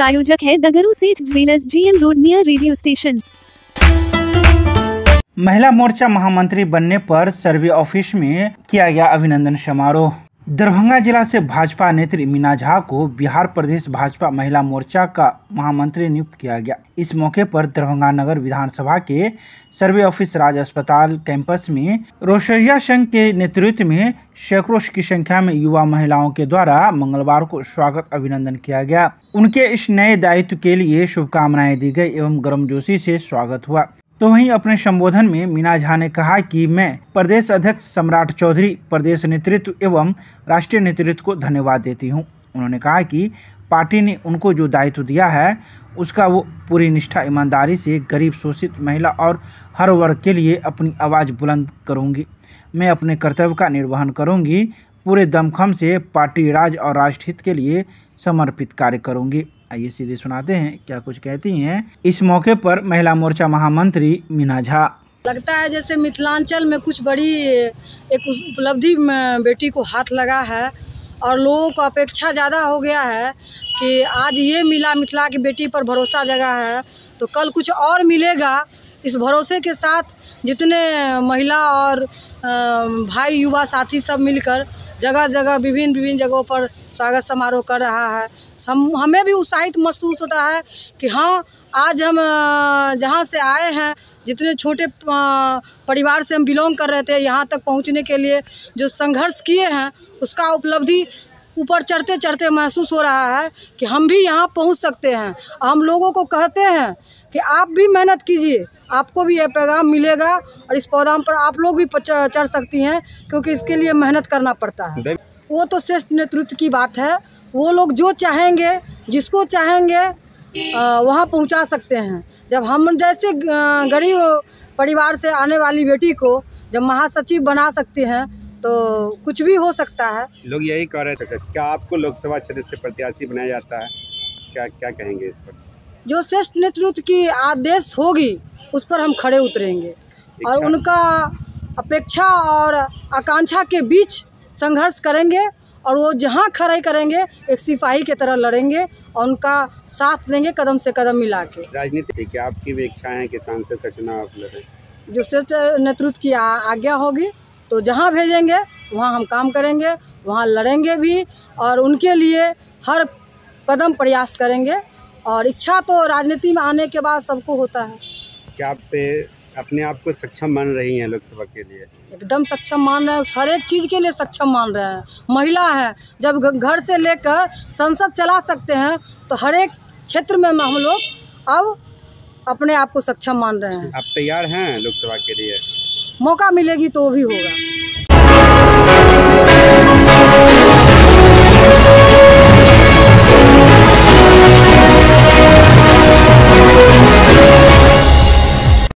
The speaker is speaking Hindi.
प्रायोजक है दगरू सेठ jewellers, GM road near radio station. महिला मोर्चा महामंत्री बनने पर सर्वे ऑफिस में किया गया अभिनंदन समारोह। दरभंगा जिला से भाजपा नेत्री मीना झा को बिहार प्रदेश भाजपा महिला मोर्चा का महामंत्री नियुक्त किया गया। इस मौके पर दरभंगा नगर विधानसभा के सर्वे ऑफिस राज अस्पताल कैंपस में रोशैया संघ के नेतृत्व में सैकड़ों की संख्या में युवा महिलाओं के द्वारा मंगलवार को स्वागत अभिनंदन किया गया। उनके इस नए दायित्व के लिए शुभकामनाएं दी गई एवं गर्मजोशी से स्वागत हुआ। तो वहीं अपने संबोधन में मीना झा ने कहा कि मैं प्रदेश अध्यक्ष सम्राट चौधरी, प्रदेश नेतृत्व एवं राष्ट्रीय नेतृत्व को धन्यवाद देती हूं। उन्होंने कहा कि पार्टी ने उनको जो दायित्व दिया है उसका वो पूरी निष्ठा ईमानदारी से गरीब, शोषित, महिला और हर वर्ग के लिए अपनी आवाज़ बुलंद करूंगी। मैं अपने कर्तव्य का निर्वहन करूंगी, पूरे दमखम से पार्टी राज और राष्ट्रहित के लिए समर्पित कार्य करूंगी। आइए सीधे सुनाते हैं क्या कुछ कहती हैं इस मौके पर महिला मोर्चा महामंत्री मीना झा। लगता है जैसे मिथिलांचल में कुछ बड़ी एक उपलब्धि बेटी को हाथ लगा है और लोगों को अपेक्षा ज़्यादा हो गया है कि आज ये मिला, मिथिला की बेटी पर भरोसा जगा है तो कल कुछ और मिलेगा। इस भरोसे के साथ जितने महिला और भाई, युवा साथी सब मिलकर जगह जगह विभिन्न जगहों पर स्वागत समारोह कर रहा है। हमें भी उत्साहित महसूस होता है कि हाँ, आज हम जहाँ से आए हैं, जितने छोटे परिवार से हम बिलोंग कर रहे थे, यहाँ तक पहुँचने के लिए जो संघर्ष किए हैं उसका उपलब्धि ऊपर चढ़ते चढ़ते महसूस हो रहा है कि हम भी यहाँ पहुँच सकते हैं। हम लोगों को कहते हैं कि आप भी मेहनत कीजिए, आपको भी ये पैगाम मिलेगा और इस पैगाम पर आप लोग भी चढ़ सकती हैं, क्योंकि इसके लिए मेहनत करना पड़ता है। वो तो श्रेष्ठ नेतृत्व की बात है। वो लोग जो चाहेंगे, जिसको चाहेंगे वहाँ पहुँचा सकते हैं। जब हम जैसे गरीब परिवार से आने वाली बेटी को जब महासचिव बना सकते हैं तो कुछ भी हो सकता है। लोग यही कह रहे थे, क्या आपको लोकसभा क्षेत्र से प्रत्याशी बनाया जाता है? क्या कहेंगे इस पर? जो श्रेष्ठ नेतृत्व की आदेश होगी उस पर हम खड़े उतरेंगे और उनका अपेक्षा और आकांक्षा के बीच संघर्ष करेंगे और वो जहाँ खड़े करेंगे एक सिपाही की तरह लड़ेंगे और उनका साथ देंगे कदम से कदम मिला के। राजनीति क्या आपकी भी इच्छा है कि सांसद का चुनाव आप लड़ें? जो श्रेष्ठ नेतृत्व की आज्ञा होगी तो जहाँ भेजेंगे वहाँ हम काम करेंगे, वहाँ लड़ेंगे भी और उनके लिए हर कदम प्रयास करेंगे। और इच्छा तो राजनीति में आने के बाद सबको होता है। क्या आप अपने आप को सक्षम मान रही हैं लोकसभा के लिए? एकदम सक्षम मान रहे हैं, हर एक चीज़ के लिए सक्षम मान रहे हैं। महिला है, जब घर से लेकर संसद चला सकते हैं तो हर एक क्षेत्र में हम लोग अब अपने आप को सक्षम मान रहे हैं। आप तैयार हैं लोकसभा के लिए? मौका मिलेगी तो भी होगा।